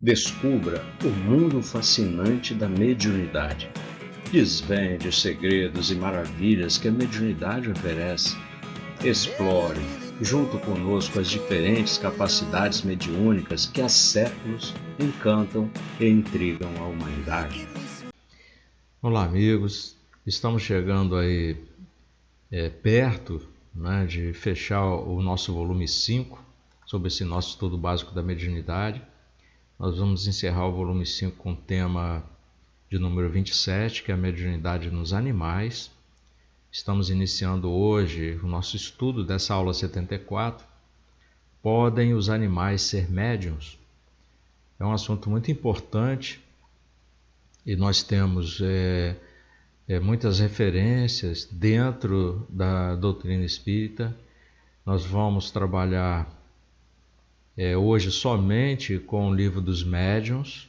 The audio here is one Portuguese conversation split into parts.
Descubra o mundo fascinante da mediunidade. Desvende os segredos e maravilhas que a mediunidade oferece. Explore, junto conosco, as diferentes capacidades mediúnicas que há séculos encantam e intrigam a humanidade. Olá, amigos. Estamos chegando aí perto, de fechar o nosso volume 5 sobre esse nosso estudo básico da mediunidade. Nós vamos encerrar o volume 5 com o tema de número 27, que é a mediunidade nos animais. Estamos iniciando hoje o nosso estudo dessa aula 74. Podem os animais ser médiuns? É um assunto muito importante e nós temos muitas referências dentro da doutrina espírita. Nós vamos trabalhar hoje somente com o livro dos médiuns.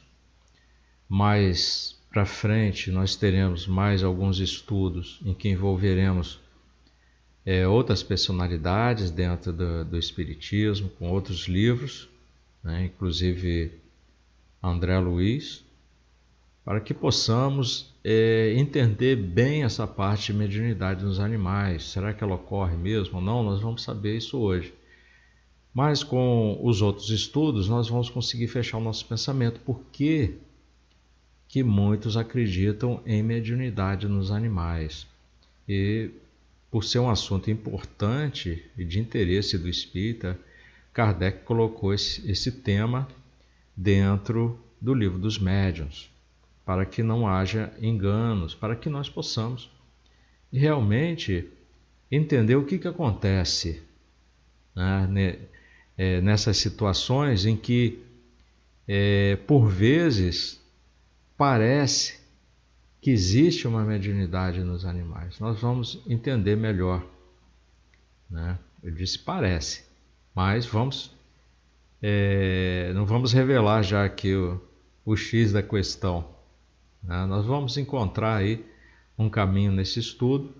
Mais para frente nós teremos mais alguns estudos em que envolveremos outras personalidades dentro do espiritismo, com outros livros, inclusive André Luiz, para que possamos entender bem essa parte de mediunidade nos animais. Será que ela ocorre mesmo ou não? Nós vamos saber isso hoje. Mas com os outros estudos nós vamos conseguir fechar o nosso pensamento. Por que muitos acreditam em mediunidade nos animais? E por ser um assunto importante e de interesse do espírita, Kardec colocou esse tema dentro do livro dos médiuns, para que não haja enganos, para que nós possamos realmente entender o que acontece nessas situações em que, por vezes, parece que existe uma mediunidade nos animais. Nós vamos entender melhor. Eu disse parece, mas não vamos revelar já aqui o X da questão. Nós vamos encontrar aí um caminho nesse estudo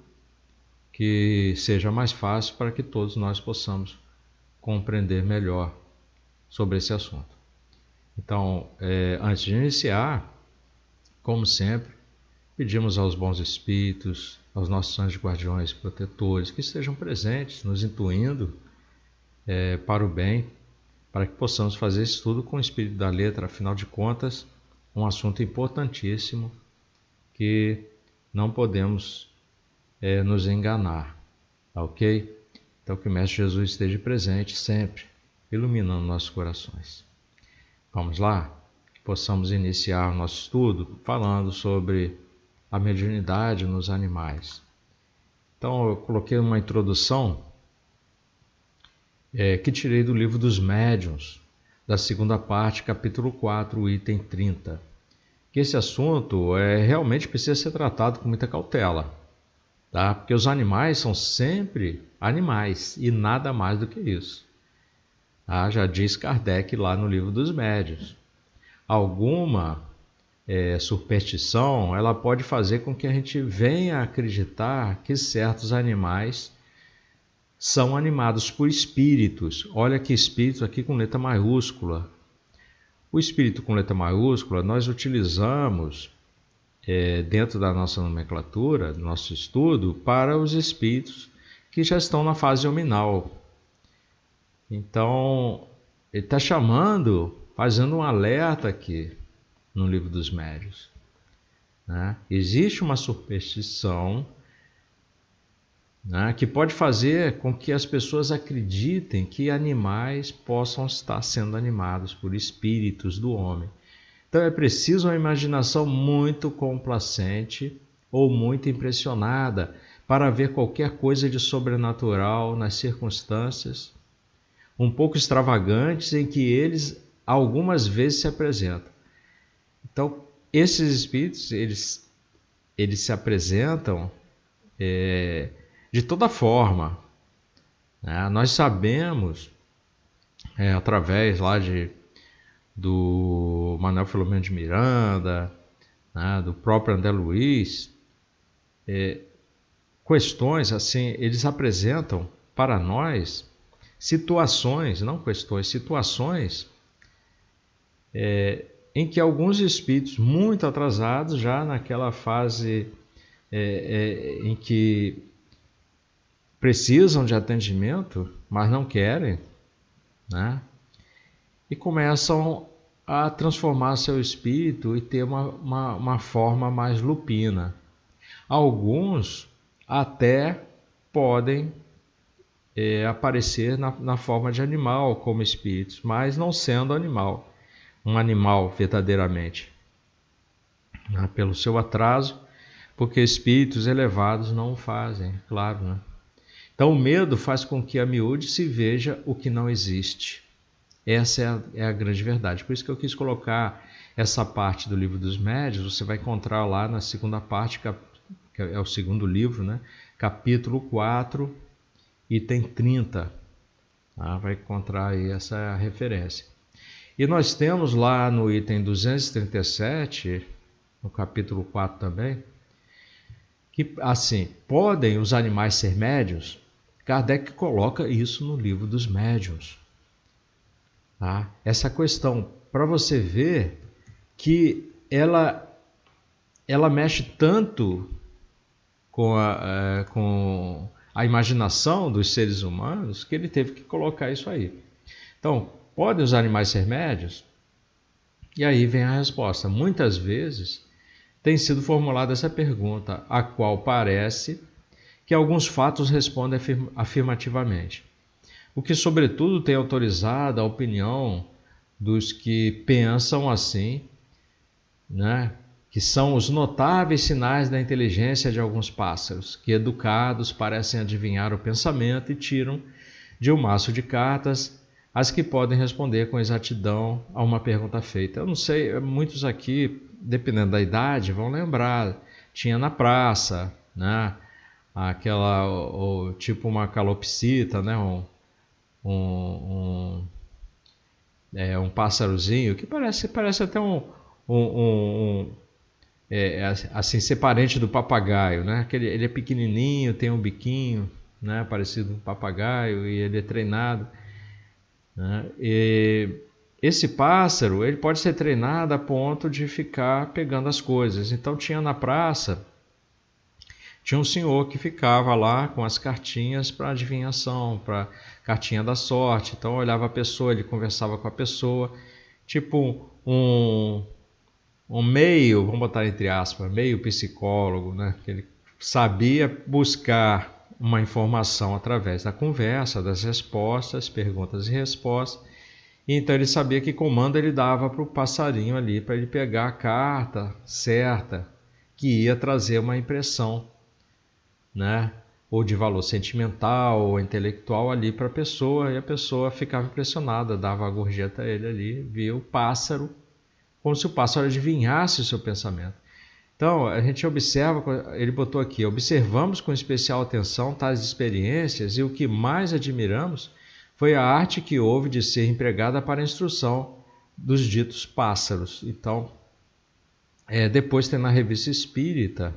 que seja mais fácil para que todos nós possamos compreender melhor sobre esse assunto. Então, antes de iniciar, como sempre, pedimos aos bons espíritos, aos nossos anjos guardiões protetores, que estejam presentes, nos intuindo para o bem, para que possamos fazer esse estudo com o espírito da letra. Afinal de contas, um assunto importantíssimo que não podemos nos enganar, ok? Então que o Mestre Jesus esteja presente sempre, iluminando nossos corações. Vamos lá? Que possamos iniciar o nosso estudo falando sobre a mediunidade nos animais. Então eu coloquei uma introdução que tirei do livro dos médiuns, da segunda parte, capítulo 4, item 30. Que esse assunto realmente precisa ser tratado com muita cautela, tá? Porque os animais são sempre animais e nada mais do que isso. Já diz Kardec lá no livro dos médiuns. Alguma superstição, ela pode fazer com que a gente venha a acreditar que certos animais são animados por espíritos. Olha que espírito aqui com letra maiúscula. O espírito com letra maiúscula nós utilizamos dentro da nossa nomenclatura, do nosso estudo, para os espíritos que já estão na fase hominal. Então, ele está fazendo um alerta aqui no livro dos médiuns. Existe uma superstição que pode fazer com que as pessoas acreditem que animais possam estar sendo animados por espíritos do homem. Então é preciso uma imaginação muito complacente ou muito impressionada para ver qualquer coisa de sobrenatural nas circunstâncias um pouco extravagantes em que eles algumas vezes se apresentam. Então esses espíritos eles se apresentam de toda forma. Nós sabemos, através lá do Manuel Filomeno de Miranda, do próprio André Luiz, questões assim, eles apresentam para nós situações, não questões, situações em que alguns espíritos muito atrasados, já naquela fase em que precisam de atendimento, mas não querem, né? E começam a transformar seu espírito e ter uma forma mais lupina. Alguns até podem aparecer na forma de animal como espíritos, mas não sendo animal, um animal verdadeiramente, né? Pelo seu atraso, porque espíritos elevados não o fazem, claro, né? Então o medo faz com que a miúde se veja o que não existe. Essa é a grande verdade. Por isso que eu quis colocar essa parte do livro dos médiuns. Você vai encontrar lá na segunda parte, que é o segundo livro, né? Capítulo 4, item 30. Tá? Vai encontrar aí essa referência. E nós temos lá no item 237, no capítulo 4 também, que assim, podem os animais ser médiuns? Kardec coloca isso no livro dos médiuns. Tá? Essa questão, para você ver que ela mexe tanto com a imaginação dos seres humanos que ele teve que colocar isso aí. Então, podem os animais ser médiuns? E aí vem a resposta. Muitas vezes tem sido formulada essa pergunta, a qual parece que alguns fatos respondem afirmativamente. O que, sobretudo, tem autorizado a opinião dos que pensam assim, né? Que são os notáveis sinais da inteligência de alguns pássaros, que, educados, parecem adivinhar o pensamento e tiram de um maço de cartas as que podem responder com exatidão a uma pergunta feita. Eu não sei, muitos aqui, dependendo da idade, vão lembrar. Tinha na praça, né? Tipo uma calopsita, né? Um pássarozinho que parece até assim, ser parente do papagaio, né? Ele é pequenininho, tem um biquinho, né? Parecido com um papagaio, e ele é treinado, né? E esse pássaro, ele pode ser treinado a ponto de ficar pegando as coisas. Então tinha na praça, tinha um senhor que ficava lá com as cartinhas para adivinhação, para cartinha da sorte. Então olhava a pessoa, ele conversava com a pessoa, tipo um meio, vamos botar entre aspas, meio psicólogo, né? Que ele sabia buscar uma informação através da conversa, das respostas, perguntas e respostas. E então ele sabia que comando ele dava para o passarinho ali, para ele pegar a carta certa, que ia trazer uma impressão, né? Ou de valor sentimental ou intelectual ali para a pessoa, e a pessoa ficava impressionada, dava a gorjeta a ele ali, via o pássaro, como se o pássaro adivinhasse o seu pensamento. Então, a gente observa, ele botou aqui, observamos com especial atenção tais experiências e o que mais admiramos foi a arte que houve de ser empregada para a instrução dos ditos pássaros. Então, depois tem na Revista Espírita,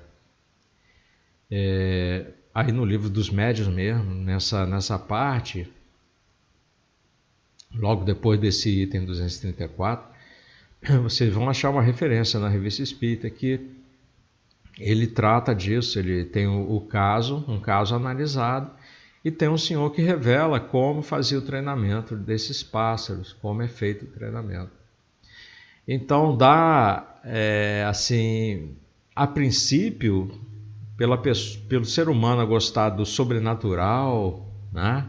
aí no livro dos médiuns mesmo, nessa parte, logo depois desse item 234, vocês vão achar uma referência na Revista Espírita que ele trata disso. Ele tem um caso analisado, e tem um senhor que revela como fazia o treinamento desses pássaros, como é feito o treinamento. Então dá, assim, a princípio, pelo ser humano gostar do sobrenatural, né?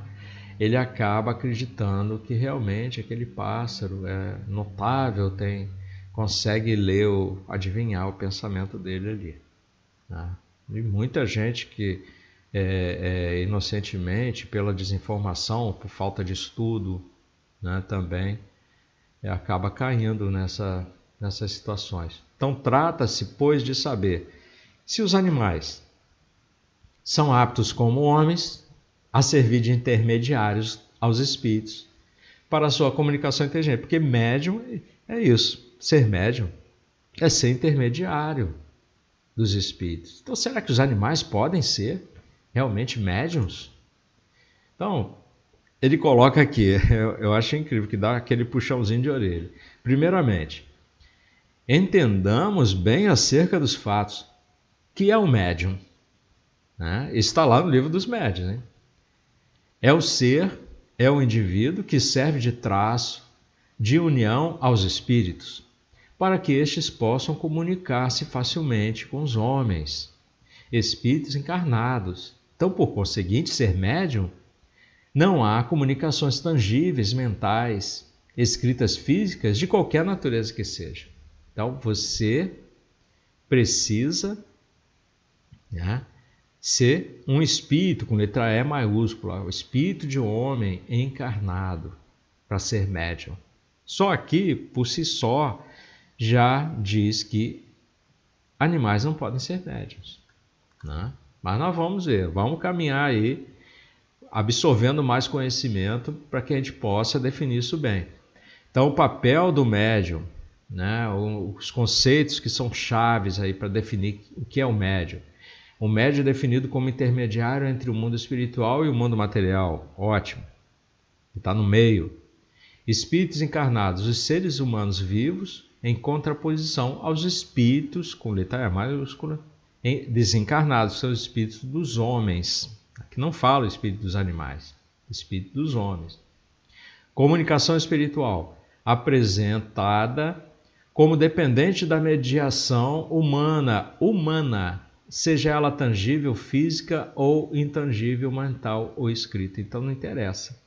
Ele acaba acreditando que realmente aquele pássaro é notável, consegue ler, adivinhar o pensamento dele ali, né? E muita gente que inocentemente, pela desinformação, por falta de estudo, né, também acaba caindo nessas situações. Então trata-se, pois, de saber se os animais são aptos como homens a servir de intermediários aos espíritos para a sua comunicação inteligente. Porque médium é isso, ser médium é ser intermediário dos espíritos. Então será que os animais podem ser realmente médiums? Então, ele coloca aqui, eu acho incrível, que dá aquele puxãozinho de orelha. Primeiramente, entendamos bem acerca dos fatos, que é o médium. Né? Está lá no livro dos médiuns. Né? É o ser, é o indivíduo que serve de traço, de união aos espíritos, para que estes possam comunicar-se facilmente com os homens, espíritos encarnados. Então, por conseguinte, ser médium, não há comunicações tangíveis, mentais, escritas físicas, de qualquer natureza que seja. Então, você precisa, né, ser um espírito, com letra E maiúscula, o espírito de um homem encarnado, para ser médium. Só aqui, por si só, já diz que animais não podem ser médiuns. Né? Mas nós vamos ver, vamos caminhar aí, absorvendo mais conhecimento para que a gente possa definir isso bem. Então, o papel do médium, né, os conceitos que são chaves aí para definir o que é o médium. O médium é definido como intermediário entre o mundo espiritual e o mundo material. Ótimo. Está no meio. Espíritos encarnados, os seres humanos vivos, em contraposição aos espíritos, com letra E maiúscula, desencarnados, são os espíritos dos homens. Aqui não fala o espírito dos animais, espírito dos homens. Comunicação espiritual, apresentada como dependente da mediação humana, seja ela tangível, física ou intangível, mental ou escrita. Então não interessa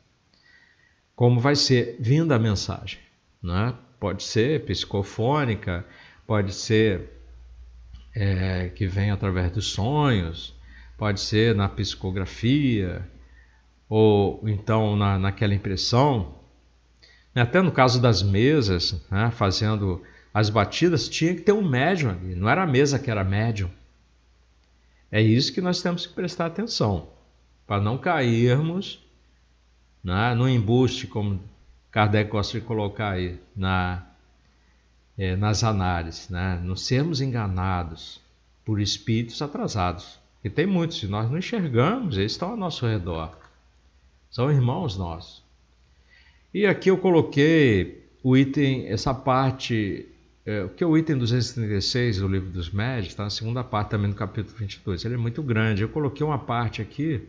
como vai ser vinda a mensagem. Né? Pode ser psicofônica, pode ser que vem através dos sonhos, pode ser na psicografia, ou então naquela impressão. Até no caso das mesas, né, fazendo as batidas, tinha que ter um médium ali, não era a mesa que era médium. É isso que nós temos que prestar atenção, para não cairmos, né, no embuste, como Kardec gosta de colocar aí, nas análises, né, não sermos enganados por espíritos atrasados. E tem muitos, se nós não enxergamos, eles estão ao nosso redor, são irmãos nossos. E aqui eu coloquei o item, essa parte, que é o item 236 do Livro dos Médiuns, está na segunda parte também do capítulo 22. Ele é muito grande. Eu coloquei uma parte aqui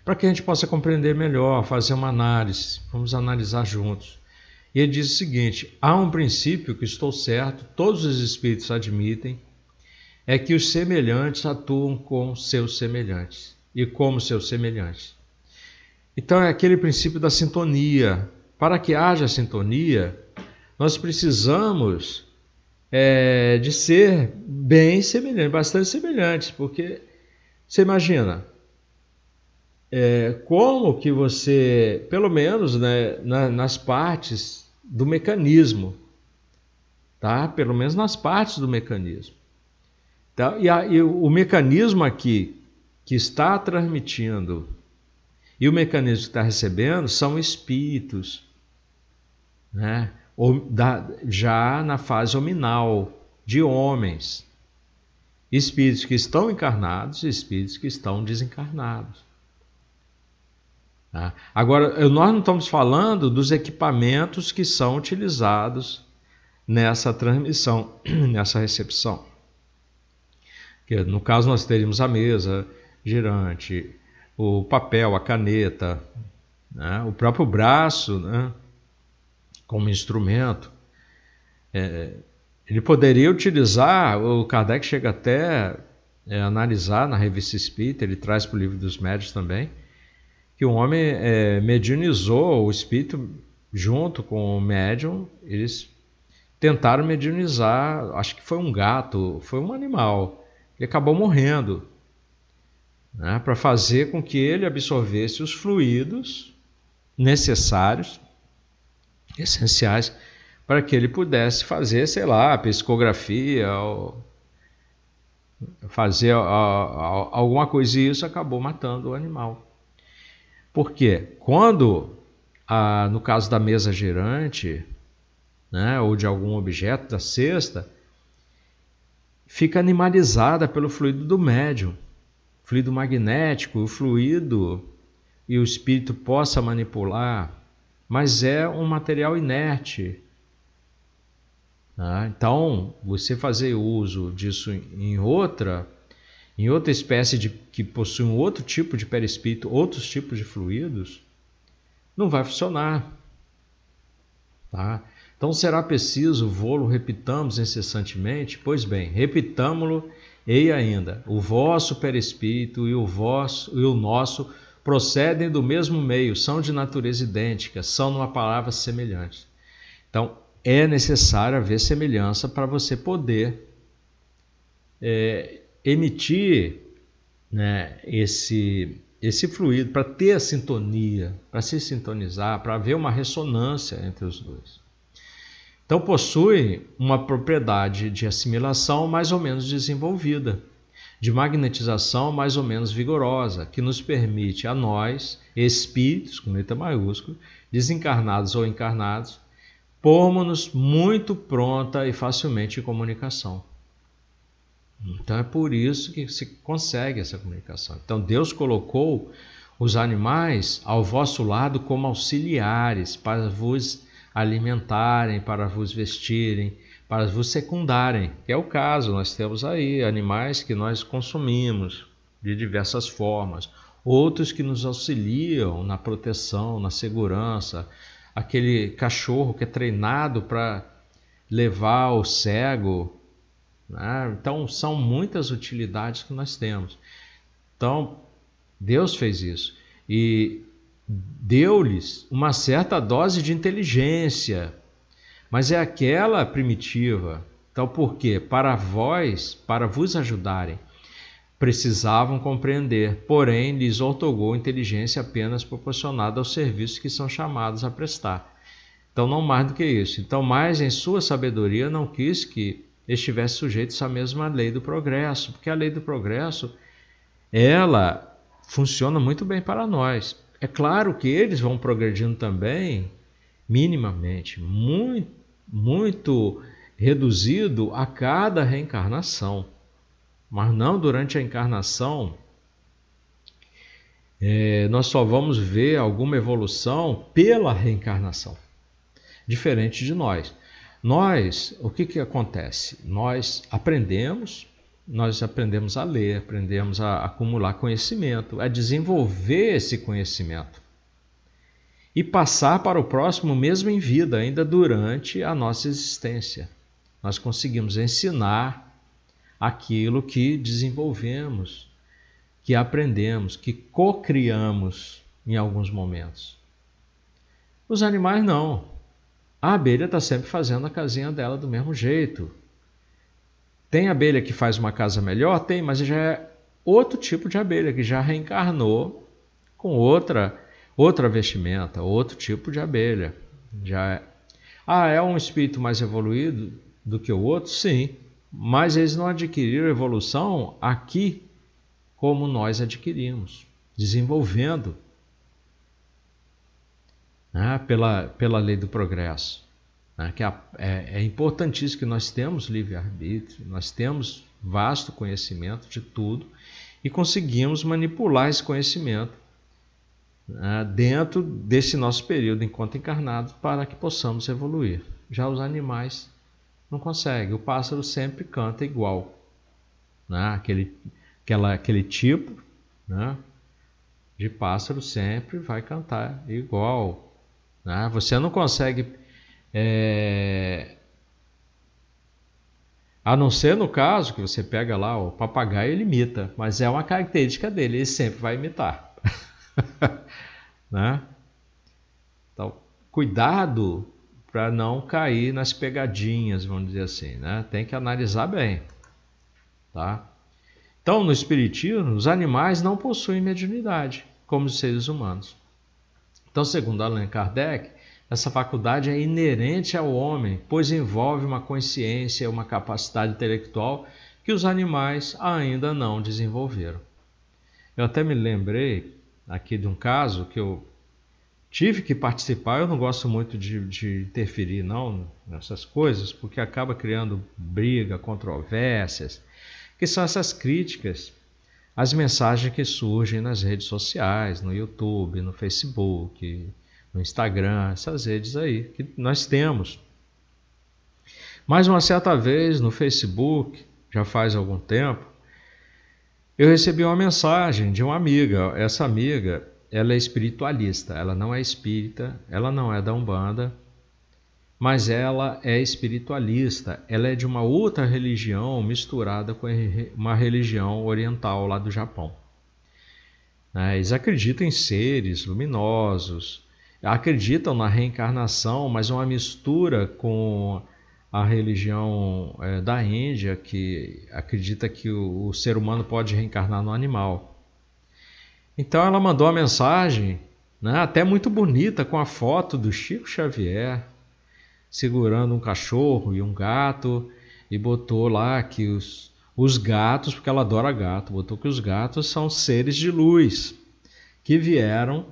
para que a gente possa compreender melhor, fazer uma análise. Vamos analisar juntos. E ele diz o seguinte: há um princípio que estou certo, todos os espíritos admitem, é que os semelhantes atuam com seus semelhantes e como seus semelhantes. Então é aquele princípio da sintonia. Para que haja sintonia, nós precisamos de ser bem semelhantes, bastante semelhantes, porque você imagina como que você, pelo menos, né, nas partes do mecanismo, tá? Pelo menos nas partes do mecanismo. Tá? E o mecanismo aqui que está transmitindo e o mecanismo que está recebendo são espíritos, né? Já na fase hominal, de homens. Espíritos que estão encarnados e espíritos que estão desencarnados. Tá? Agora, nós não estamos falando dos equipamentos que são utilizados nessa transmissão, nessa recepção. Que, no caso, nós teríamos a mesa girante, o papel, a caneta, né? O próprio braço, né? Como instrumento. Ele poderia utilizar, o Kardec chega até analisar na Revista Espírita, ele traz para o Livro dos Médiuns também, que o homem mediunizou o espírito junto com o médium, eles tentaram mediunizar, acho que foi um gato, foi um animal, ele acabou morrendo, né, para fazer com que ele absorvesse os fluidos necessários, essenciais, para que ele pudesse fazer, sei lá, psicografia, ou fazer alguma coisa, e isso acabou matando o animal. Por quê? Quando, no caso da mesa girante, né, ou de algum objeto, da cesta, fica animalizada pelo fluido do médium, fluido magnético, o fluido e o espírito possa manipular, mas é um material inerte. Então, você fazer uso disso em outra espécie que possui um outro tipo de perispírito, outros tipos de fluidos, não vai funcionar. Tá? Então, será preciso vô-lo repitamos incessantemente? Pois bem, repitamo-lo e ainda, o vosso perispírito e o nosso procedem do mesmo meio, são de natureza idêntica, são numa palavra semelhantes. Então, é necessário haver semelhança para você poder emitir, né, esse fluido, para ter a sintonia, para se sintonizar, para haver uma ressonância entre os dois. Então possui uma propriedade de assimilação mais ou menos desenvolvida, de magnetização mais ou menos vigorosa, que nos permite a nós, espíritos, com letra maiúscula, desencarnados ou encarnados, pormos-nos muito pronta e facilmente em comunicação. Então é por isso que se consegue essa comunicação. Então Deus colocou os animais ao vosso lado como auxiliares para vos alimentarem, para vos vestirem, para vos secundarem, que é o caso. Nós temos aí animais que nós consumimos de diversas formas, outros que nos auxiliam na proteção, na segurança, aquele cachorro que é treinado para levar o cego. Então são muitas utilidades que nós temos. Então Deus fez isso e deu-lhes uma certa dose de inteligência, mas é aquela primitiva. Então por quê? Para vos ajudarem, precisavam compreender, porém lhes outorgou inteligência apenas proporcionada aos serviços que são chamados a prestar. Então não mais do que isso. Então, mais em sua sabedoria não quis que estivesse sujeitos à mesma lei do progresso, porque a lei do progresso, ela funciona muito bem para nós. É claro que eles vão progredindo também, minimamente, muito reduzido a cada reencarnação, mas não durante a encarnação. Nós só vamos ver alguma evolução pela reencarnação, diferente de nós. O que acontece? Nós aprendemos a ler, aprendemos a acumular conhecimento, a desenvolver esse conhecimento e passar para o próximo mesmo em vida, ainda durante a nossa existência. Nós conseguimos ensinar aquilo que desenvolvemos, que aprendemos, que co-criamos em alguns momentos. Os animais não. A abelha está sempre fazendo a casinha dela do mesmo jeito. Tem abelha que faz uma casa melhor? Tem, mas já é outro tipo de abelha, que já reencarnou com outra vestimenta, outro tipo de abelha. É um espírito mais evoluído do que o outro? Sim, mas eles não adquiriram evolução aqui como nós adquirimos, desenvolvendo, pela lei do progresso, que é importantíssimo que nós temos livre-arbítrio, nós temos vasto conhecimento de tudo e conseguimos manipular esse conhecimento dentro desse nosso período enquanto encarnado para que possamos evoluir. Já os animais não conseguem, o pássaro sempre canta igual, aquele tipo de pássaro sempre vai cantar igual. Você não consegue, a não ser no caso que você pega lá o papagaio, ele imita, mas é uma característica dele, ele sempre vai imitar. Então, cuidado para não cair nas pegadinhas, vamos dizer assim, tem que analisar bem, tá? Então, no espiritismo, os animais não possuem mediunidade, como os seres humanos. Então, segundo Allan Kardec, essa faculdade é inerente ao homem, pois envolve uma consciência, uma capacidade intelectual que os animais ainda não desenvolveram. Eu até me lembrei aqui de um caso que eu tive que participar. Eu não gosto muito de interferir nessas coisas, porque acaba criando briga, controvérsias, que são essas críticas as mensagens que surgem nas redes sociais, no YouTube, no Facebook, no Instagram, essas redes aí que nós temos. Mas uma certa vez no Facebook, já faz algum tempo, eu recebi uma mensagem de uma amiga. Essa amiga, ela é espiritualista, ela não é espírita, ela não é da Umbanda, mas ela é espiritualista. Ela é de uma outra religião misturada com uma religião oriental lá do Japão. Eles acreditam em seres luminosos, acreditam na reencarnação, mas uma mistura com a religião da Índia, que acredita que o ser humano pode reencarnar no animal. Então ela mandou uma mensagem, até muito bonita, com a foto do Chico Xavier, segurando um cachorro e um gato, e botou lá que os gatos, porque ela adora gato, botou que os gatos são seres de luz, que vieram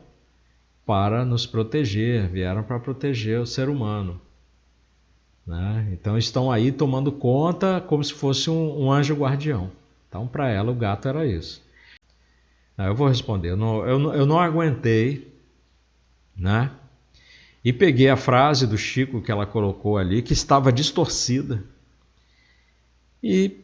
para nos proteger, vieram para proteger o ser humano. Então estão aí tomando conta como se fosse um anjo guardião. Então para ela o gato era isso. Eu vou responder, eu não aguentei, e peguei a frase do Chico que ela colocou ali, que estava distorcida, e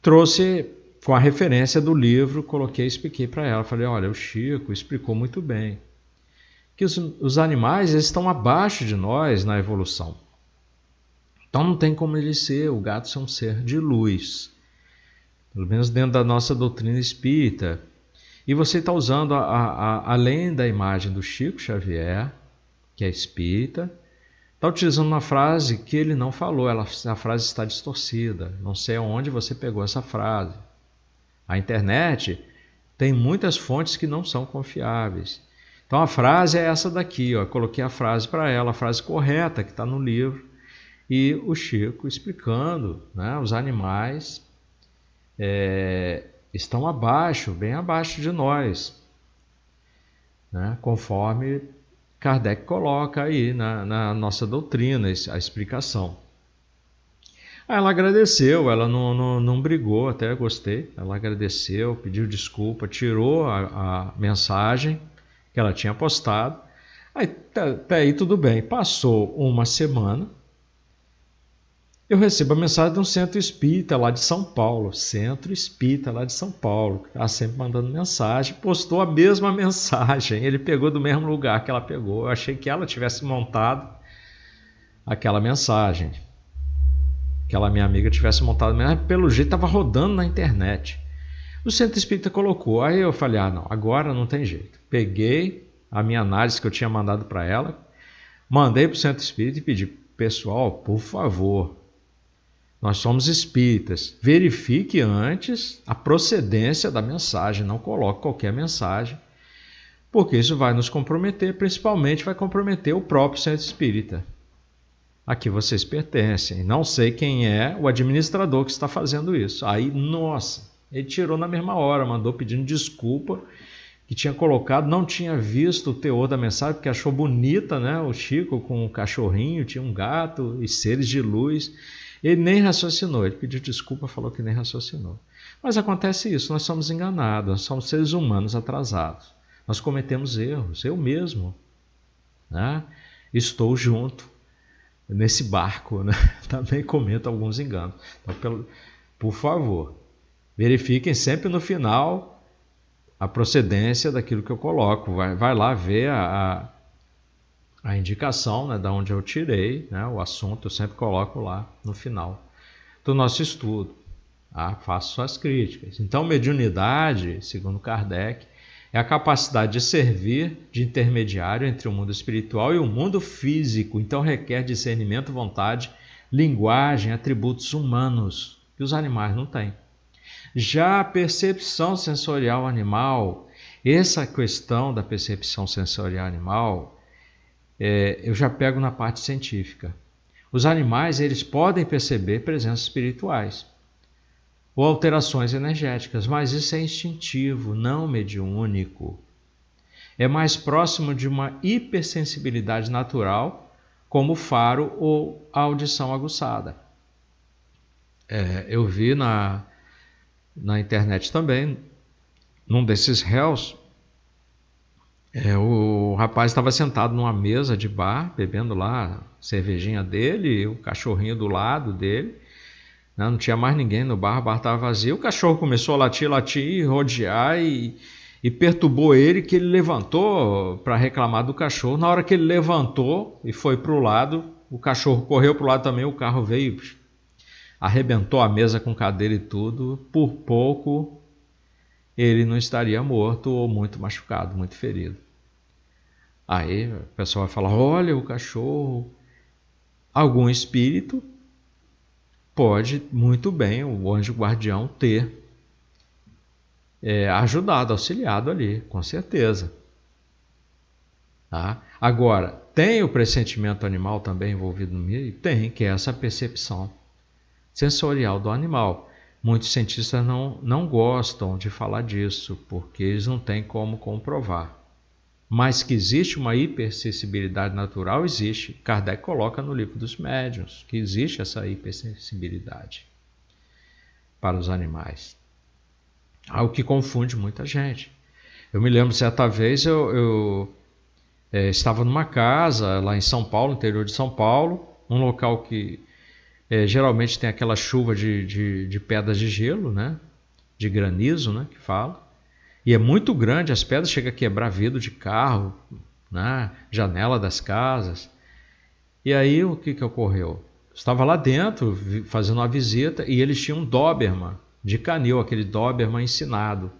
trouxe com a referência do livro, coloquei e expliquei para ela. Falei, olha, o Chico explicou muito bem que os animais eles estão abaixo de nós na evolução. Então não tem como ele ser, o gato ser um ser de luz, pelo menos dentro da nossa doutrina espírita. E você está usando, além da imagem do Chico Xavier, que é espírita, está utilizando uma frase que ele não falou, a frase está distorcida. Não sei onde você pegou essa frase. A internet tem muitas fontes que não são confiáveis. Então a frase é essa daqui, ó. Eu coloquei a frase para ela, a frase correta que está no livro. E o Chico explicando, os animais estão abaixo, bem abaixo de nós, conforme Kardec coloca aí na nossa doutrina a explicação. Ela agradeceu, ela não brigou, até gostei. Ela agradeceu, pediu desculpa, tirou a mensagem que ela tinha postado. Até aí tudo bem. Passou uma semana, eu recebo a mensagem de um centro espírita lá de São Paulo. Centro espírita lá de São Paulo. Está sempre mandando mensagem. Postou a mesma mensagem. Ele pegou do mesmo lugar que ela pegou. Eu achei que ela tivesse montado aquela mensagem. Aquela minha amiga tivesse montado, mas pelo jeito estava rodando na internet. O centro espírita colocou. Aí eu falei, não, agora não tem jeito. Peguei a minha análise que eu tinha mandado para ela, mandei para o centro espírita e pedi, pessoal, por favor, nós somos espíritas, verifique antes a procedência da mensagem, não coloque qualquer mensagem, porque isso vai nos comprometer, principalmente vai comprometer o próprio centro espírita. Aqui vocês pertencem, não sei quem é o administrador que está fazendo isso. Aí, nossa, ele tirou na mesma hora, mandou pedindo desculpa, que tinha colocado, não tinha visto o teor da mensagem, porque achou bonita, o Chico com um cachorrinho, tinha um gato e seres de luz. Ele nem raciocinou, ele pediu desculpa, falou que nem raciocinou. Mas acontece isso, nós somos enganados, nós somos seres humanos atrasados. Nós cometemos erros, eu mesmo estou junto nesse barco, também cometo alguns enganos. Então, por favor, verifiquem sempre no final a procedência daquilo que eu coloco. Vai lá ver a indicação, da onde eu tirei, o assunto, eu sempre coloco lá no final do nosso estudo. Faço suas críticas. Então, mediunidade, segundo Kardec, é a capacidade de servir de intermediário entre o mundo espiritual e o mundo físico. Então, requer discernimento, vontade, linguagem, atributos humanos, que os animais não têm. Já a percepção sensorial animal, essa questão da percepção sensorial animal, eu já pego na parte científica. Os animais eles podem perceber presenças espirituais ou alterações energéticas, mas isso é instintivo, não mediúnico. É mais próximo de uma hipersensibilidade natural, como o faro ou a audição aguçada. Eu vi na internet também, num desses réus, o rapaz estava sentado numa mesa de bar, bebendo lá a cervejinha dele, e o cachorrinho do lado dele. Não tinha mais ninguém no bar, o bar estava vazio. O cachorro começou a latir, rodear e perturbou ele, que ele levantou para reclamar do cachorro. Na hora que ele levantou e foi para o lado, o cachorro correu para o lado também, o carro veio, arrebentou a mesa com cadeira e tudo. Por pouco ele não estaria morto ou muito machucado, muito ferido. Aí o pessoal vai falar, olha o cachorro, algum espírito pode muito bem o anjo guardião ter ajudado, auxiliado ali, com certeza. Tá? Agora, tem o pressentimento animal também envolvido no meio? Tem, que é essa percepção sensorial do animal. Muitos cientistas não gostam de falar disso, porque eles não têm como comprovar. Mas que existe uma hipersensibilidade natural, existe. Kardec coloca no Livro dos Médiuns que existe essa hipersensibilidade para os animais. Algo que confunde muita gente. Eu me lembro, certa vez, eu estava numa casa lá em São Paulo, interior de São Paulo, um local que geralmente tem aquela chuva de pedras de gelo, né? De granizo, né? Que fala. E é muito grande, as pedras chegam a quebrar vidro de carro, né? Janela das casas. E aí o que ocorreu? Estava lá dentro fazendo uma visita e eles tinham um Doberman de canil, aquele Doberman ensinado.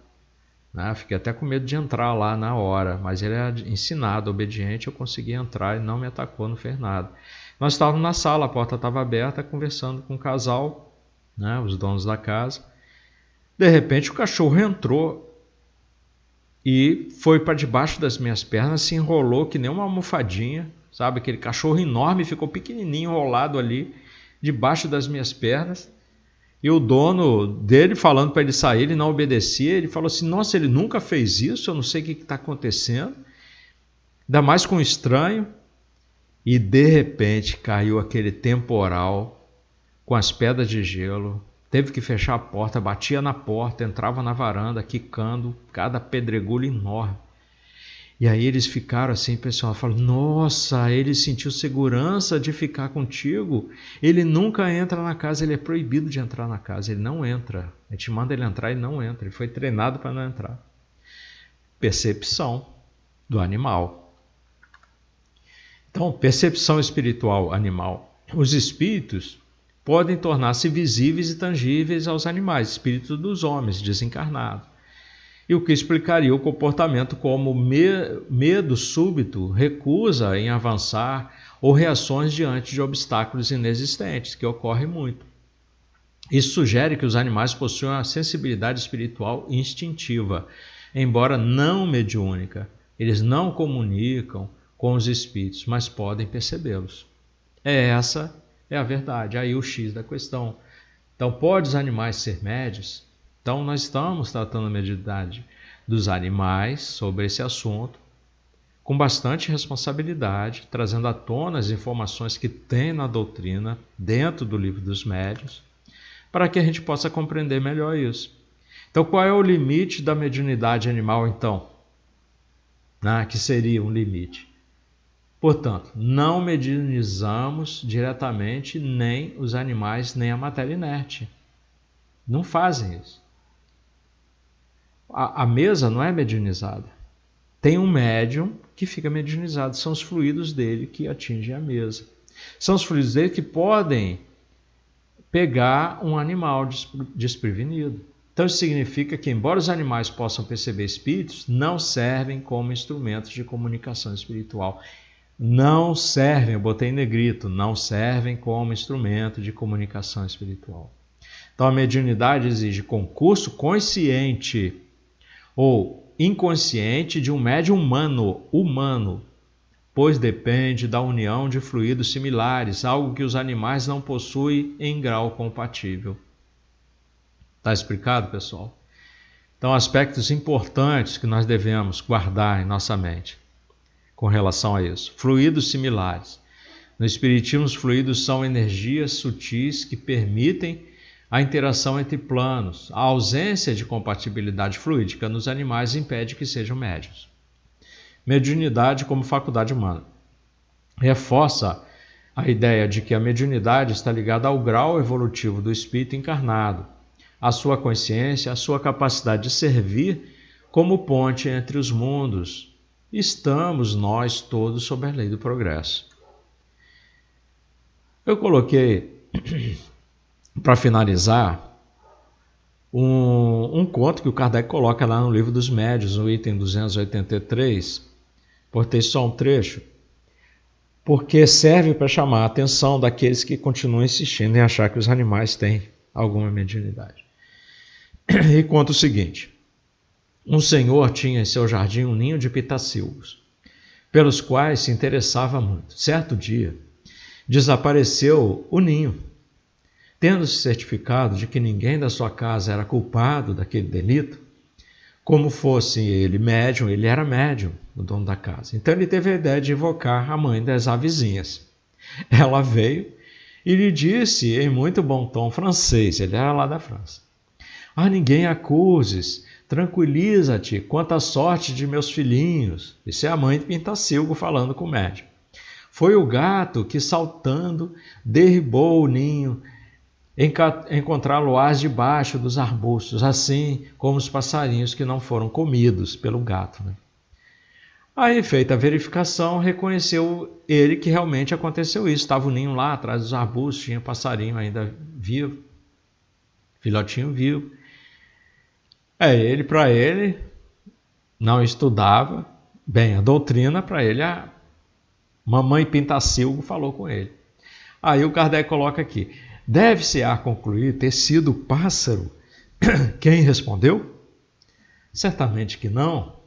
Né? Fiquei até com medo de entrar lá na hora, mas ele era ensinado, obediente, eu consegui entrar e não me atacou, não fez nada. Nós estávamos na sala, a porta estava aberta, conversando com o casal, né? Os donos da casa. De repente o cachorro entrou e foi para debaixo das minhas pernas, se enrolou que nem uma almofadinha, sabe? Aquele cachorro enorme ficou pequenininho, enrolado ali, debaixo das minhas pernas. E o dono dele falando para ele sair, ele não obedecia. Ele falou assim, nossa, ele nunca fez isso, eu não sei o que está acontecendo. Ainda mais com um estranho. E de repente caiu aquele temporal com as pedras de gelo. Teve que fechar a porta, batia na porta, entrava na varanda, quicando, cada pedregulho enorme. E aí eles ficaram assim, o pessoal falou, nossa, ele sentiu segurança de ficar contigo. Ele nunca entra na casa, ele é proibido de entrar na casa, ele não entra. A gente manda ele entrar e não entra, ele foi treinado para não entrar. Percepção do animal. Então, percepção espiritual animal. Os espíritos podem tornar-se visíveis e tangíveis aos animais, espíritos dos homens desencarnados. E o que explicaria o comportamento como medo súbito, recusa em avançar ou reações diante de obstáculos inexistentes, que ocorre muito. Isso sugere que os animais possuem uma sensibilidade espiritual instintiva, embora não mediúnica. Eles não comunicam com os espíritos, mas podem percebê-los. Essa é a verdade, aí o X da questão. Então, podem os animais ser médios? Então, nós estamos tratando a mediunidade dos animais sobre esse assunto com bastante responsabilidade, trazendo à tona as informações que tem na doutrina, dentro do Livro dos Médiuns, para que a gente possa compreender melhor isso. Então, qual é o limite da mediunidade animal, então? Que seria um limite. Portanto, não mediunizamos diretamente nem os animais, nem a matéria inerte. Não fazem isso. A mesa não é mediunizada. Tem um médium que fica mediunizado. São os fluidos dele que atingem a mesa. São os fluidos dele que podem pegar um animal desprevenido. Então isso significa que, embora os animais possam perceber espíritos, não servem como instrumentos de comunicação espiritual. Não servem, eu botei em negrito, não servem como instrumento de comunicação espiritual. Então a mediunidade exige concurso consciente ou inconsciente de um médium humano, pois depende da união de fluidos similares, algo que os animais não possuem em grau compatível. Está explicado, pessoal? Então, aspectos importantes que nós devemos guardar em nossa mente com relação a isso. Fluidos similares. No Espiritismo, os fluidos são energias sutis que permitem a interação entre planos, a ausência de compatibilidade fluídica nos animais impede que sejam médiuns. Mediunidade como faculdade humana. Reforça a ideia de que a mediunidade está ligada ao grau evolutivo do espírito encarnado, à sua consciência, à sua capacidade de servir como ponte entre os mundos. Estamos nós todos sob a lei do progresso. Eu coloquei, para finalizar, um conto que o Kardec coloca lá no Livro dos Médiuns, no item 283. Botei só um trecho, porque serve para chamar a atenção daqueles que continuam insistindo em achar que os animais têm alguma mediunidade. E conta o seguinte: um senhor tinha em seu jardim um ninho de pitacilgos, pelos quais se interessava muito. Certo dia, desapareceu o ninho. Tendo-se certificado de que ninguém da sua casa era culpado daquele delito, como fosse ele médium, ele era médium, o dono da casa. Então ele teve a ideia de invocar a mãe das avezinhas. Ela veio e lhe disse em muito bom tom francês, ele era lá da França: ninguém acuses, tranquiliza-te quanto à sorte de meus filhinhos. Isso é a mãe de Pintacilgo falando com o médium. Foi o gato que, saltando, derribou o ninho, encontrá-lo-ás debaixo dos arbustos, assim como os passarinhos que não foram comidos pelo gato. Aí, feita a verificação, reconheceu ele que realmente aconteceu isso. Estava o ninho lá atrás dos arbustos, tinha passarinho ainda vivo, filhotinho vivo. Ele, para ele, não estudava bem a doutrina, para ele a mamãe Pintacilgo falou com ele. Aí o Kardec coloca aqui: deve-se a concluir ter sido o pássaro quem respondeu? Certamente que não,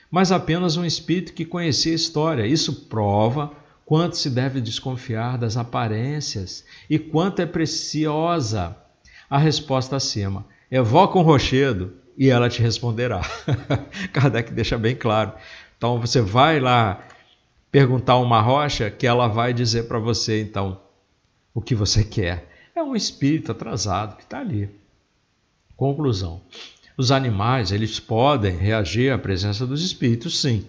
mas apenas um espírito que conhecia a história. Isso prova quanto se deve desconfiar das aparências e quanto é preciosa a resposta acima. Evoca um rochedo e ela te responderá. Kardec deixa bem claro. Então você vai lá perguntar uma rocha que ela vai dizer para você então o que você quer. É um espírito atrasado que está ali. Conclusão: os animais, eles podem reagir à presença dos espíritos, sim,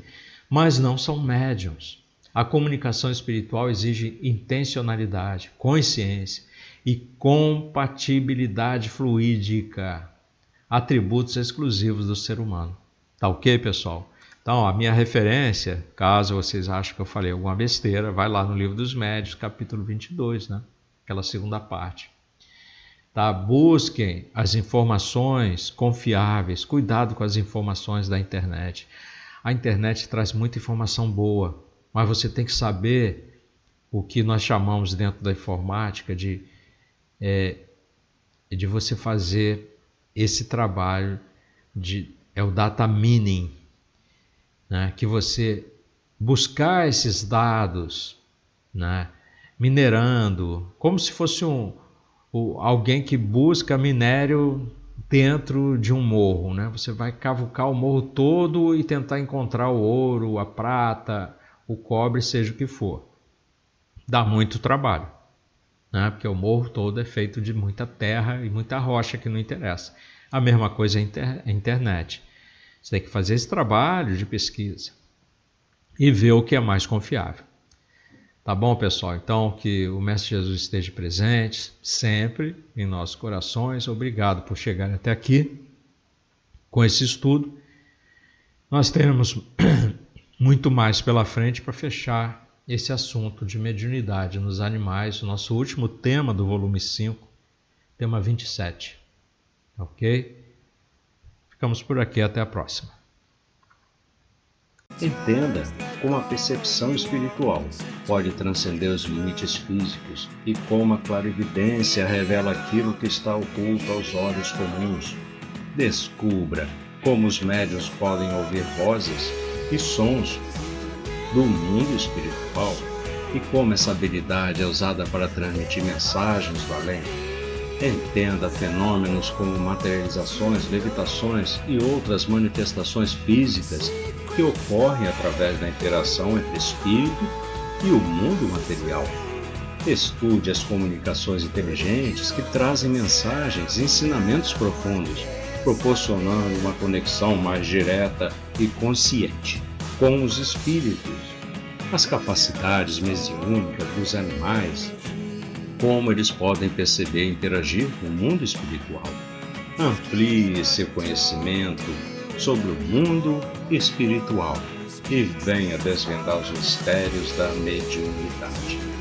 mas não são médiuns. A comunicação espiritual exige intencionalidade, consciência e compatibilidade fluídica, atributos exclusivos do ser humano. Tá ok, pessoal? Então, a minha referência, caso vocês achem que eu falei alguma besteira, vai lá no Livro dos Médiuns, capítulo 22, né? Aquela segunda parte. Tá? Busquem as informações confiáveis, cuidado com as informações da internet. A internet traz muita informação boa, mas você tem que saber o que nós chamamos dentro da informática de você fazer esse trabalho é o data mining, né? Que você buscar esses dados, né? Minerando, como se fosse alguém que busca minério dentro de um morro, né? Você vai cavucar o morro todo e tentar encontrar o ouro, a prata, o cobre, seja o que for. Dá muito trabalho, né? Porque o morro todo é feito de muita terra e muita rocha que não interessa. A mesma coisa é a internet. Você tem que fazer esse trabalho de pesquisa e ver o que é mais confiável. Tá bom, pessoal? Então, que o Mestre Jesus esteja presente sempre em nossos corações. Obrigado por chegar até aqui com esse estudo. Nós temos muito mais pela frente para fechar esse assunto de mediunidade nos animais, o nosso último tema do volume 5, tema 27. Ok? Ficamos por aqui, até a próxima. Entenda como a percepção espiritual pode transcender os limites físicos e como a clarividência revela aquilo que está oculto aos olhos comuns. Descubra como os médiuns podem ouvir vozes e sons do mundo espiritual e como essa habilidade é usada para transmitir mensagens do além. Entenda fenômenos como materializações, levitações e outras manifestações físicas que ocorrem através da interação entre espírito e o mundo material. Estude as comunicações inteligentes que trazem mensagens e ensinamentos profundos, proporcionando uma conexão mais direta e consciente com os espíritos. As capacidades mediúnicas dos animais, como eles podem perceber e interagir com o mundo espiritual. Amplie seu conhecimento sobre o mundo espiritual e venha desvendar os mistérios da mediunidade.